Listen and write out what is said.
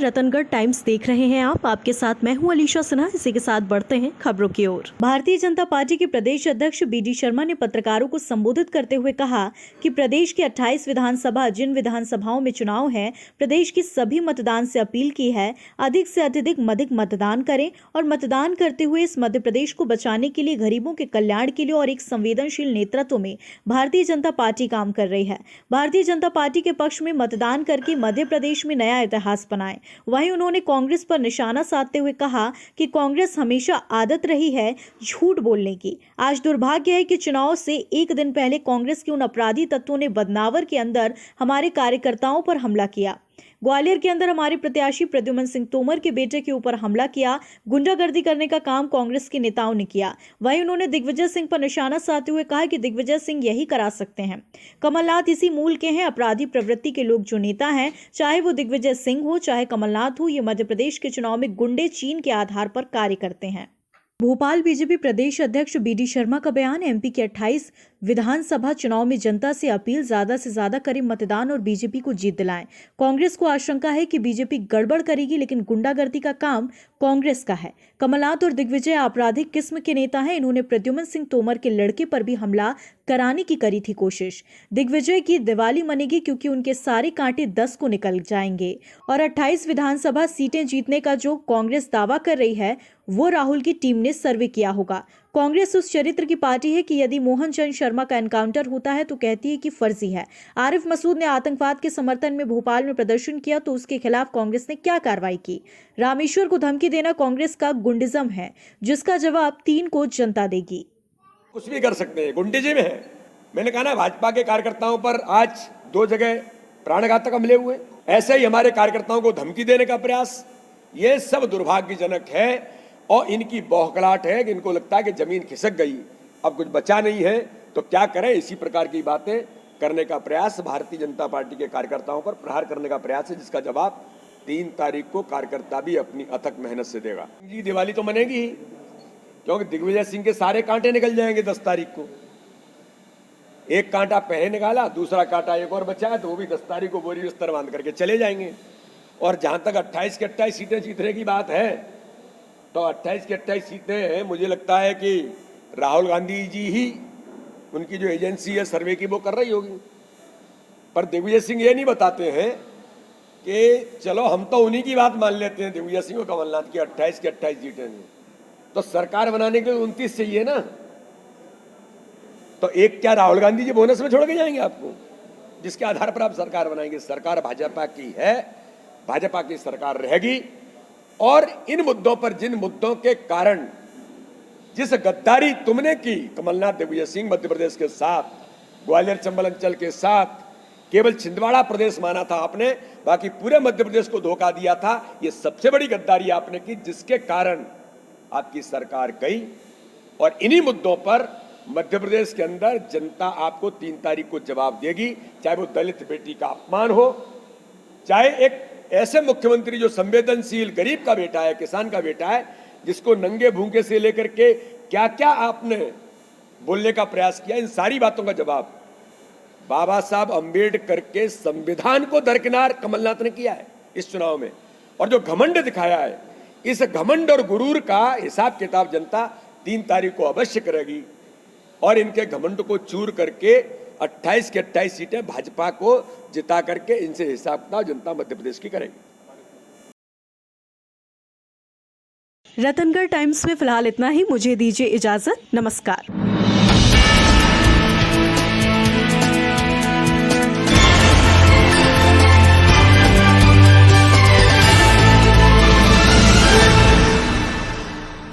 Ratangarh times देख रहे हैं आप। आपके साथ मैं हूं अलीशा सिन्हा। इसी के साथ बढ़ते हैं खबरों की ओर। भारतीय जनता पार्टी के प्रदेश अध्यक्ष बीडी शर्मा ने पत्रकारों को संबोधित करते हुए कहा कि प्रदेश की 28 विधानसभा जिन विधानसभाओं में चुनाव है, प्रदेश की सभी मतदान से अपील की है अधिक से अधिक मतदान करें और मतदान करते हुए इस मध्य प्रदेश को बचाने के लिए, गरीबों के कल्याण के लिए और एक संवेदनशील नेतृत्व में भारतीय जनता पार्टी काम कर रही है। भारतीय जनता पार्टी के पक्ष में मतदान करके मध्य प्रदेश में नया इतिहास बनाएं। वहीं उन्होंने कांग्रेस पर निशाना साधते हुए कहा कि कांग्रेस हमेशा आदत रही है झूठ बोलने की। आज दुर्भाग्य है कि चुनाव से एक दिन पहले कांग्रेस के उन अपराधी तत्वों ने बदनावर के अंदर हमारे कार्यकर्ताओं पर हमला किया। ग्वालियर के अंदर हमारे प्रत्याशी प्रद्युमन सिंह तोमर के बेटे के ऊपर हमला किया। गुंडागर्दी करने का काम कांग्रेस के नेताओं ने किया। वहीं उन्होंने दिग्विजय सिंह पर निशाना साधते हुए कहा कि दिग्विजय सिंह यही करा सकते हैं। कमलनाथ इसी मूल के हैं। अपराधी प्रवृत्ति के लोग जो नेता हैं, चाहे वो दिग्विजय सिंह हो चाहे कमलनाथ हो, ये मध्य प्रदेश के चुनाव में गुंडे चीन के आधार पर कार्य करते हैं। भोपाल बीजेपी प्रदेश अध्यक्ष बीडी शर्मा का बयान। एमपी के 28 विधानसभा चुनाव में जनता से अपील, ज्यादा से ज्यादा करें मतदान और बीजेपी को जीत दिलाएं। कांग्रेस को आशंका है कि बीजेपी गड़बड़ करेगी, लेकिन गुंडागर्दी का काम कांग्रेस का है। कमलनाथ और दिग्विजय आपराधिक किस्म के नेता हैं। इन्होंने प्रद्युमन सिंह तोमर के लड़के पर भी हमला कराने की करी थी कोशिश। दिग्विजय की दिवाली मनेगी क्योंकि उनके सारे कांटे 10 को निकल जाएंगे और 28 विधानसभा सीटें जीतने का जो कांग्रेस दावा कर रही है वो राहुल की टीम ने सर्वे किया होगा। कांग्रेस उस चरित्र की पार्टी है कि यदि मोहन चंद शर्मा का एनकाउंटर होता है तो कहती है कि फर्जी है। आरिफ मसूद ने आतंकवाद के समर्थन में भोपाल में प्रदर्शन किया तो उसके खिलाफ कांग्रेस ने क्या कार्रवाई की। रामेश्वर को धमकी देना कांग्रेस का गुंडिज्म है, जिसका जवाब 3 को जनता देगी। कुछ भी कर सकते हैं, गुंडिज्म है। मैंने कहा ना, भाजपा के कार्यकर्ताओं पर आज 2 जगह प्राणघातक हमले हुए। ऐसे ही हमारे कार्यकर्ताओं को धमकी देने का प्रयास, ये सब दुर्भाग्यजनक है। और इनकी बौखलाहट है कि इनको लगता है कि जमीन खिसक गई, अब कुछ बचा नहीं है तो क्या करें। इसी प्रकार की बातें करने का प्रयास भारतीय जनता पार्टी के कार्यकर्ताओं पर प्रहार करने का प्रयास है, जिसका जवाब 3 तारीख को कार्यकर्ता भी अपनी अथक मेहनत से देगा। जी, दिवाली तो मनेगी ही, क्योंकि दिग्विजय सिंह के सारे कांटे निकल जाएंगे 10 तारीख को। एक कांटा पहले निकाला, दूसरा कांटा एक और बचा है, तो वो भी 10 तारीख को बोरी बिस्तर बांध करके चले जाएंगे। और जहां तक 28 की 28 सीटें जीतने की बात है, तो 28 की 28 सीटें हैं। मुझे लगता है कि राहुल गांधी जी ही, उनकी जो एजेंसी है सर्वे की, वो कर रही होगी। पर दिग्विजय सिंह ये नहीं बताते हैं कि चलो हम तो उन्हीं की बात मान लेते हैं, दिग्विजय सिंह और कमलनाथ की 28 की 28 सीटें हैं, तो सरकार बनाने के लिए 29 चाहिए ना। तो एक क्या राहुल गांधी जी बोनस में छोड़ के जाएंगे आपको, जिसके आधार पर आप सरकार बनाएंगे? सरकार भाजपा की है, भाजपा की सरकार रहेगी। और इन मुद्दों पर, जिन मुद्दों के कारण जिस गद्दारी तुमने की कमलनाथ दिग्विजय सिंह मध्य प्रदेश के साथ, ग्वालियर चंबल अंचल के साथ, केवल छिंदवाड़ा प्रदेश माना था आपने, बाकी पूरे मध्य प्रदेश को धोखा दिया था। ये सबसे बड़ी गद्दारी आपने की, जिसके कारण आपकी सरकार गई। और इन्हीं मुद्दों पर मध्य प्रदेश के अंदर जनता आपको 3 तारीख को जवाब देगी, चाहे वो दलित बेटी का अपमान हो, चाहे एक ऐसे मुख्यमंत्री जो संवेदनशील गरीब का बेटा है, किसान का बेटा है, जिसको नंगे भूखे से लेकर के क्या क्या आपने बोलने का प्रयास किया, इन सारी बातों का जवाब बाबा साहब अंबेडकर के संविधान को दरकिनार कमलनाथ ने किया है इस चुनाव में। और जो घमंड दिखाया है, इस घमंड और गुरूर का हिसाब किताब जनता 3 तारीख को अवश्य करेगी। और इनके घमंड को चूर करके 28 की 28 सीटें भाजपा को जिता करके इनसे हिसाब किताब जनता मध्य प्रदेश की करेगी। रतनगढ़ टाइम्स में फिलहाल इतना ही। मुझे दीजिए इजाजत। नमस्कार।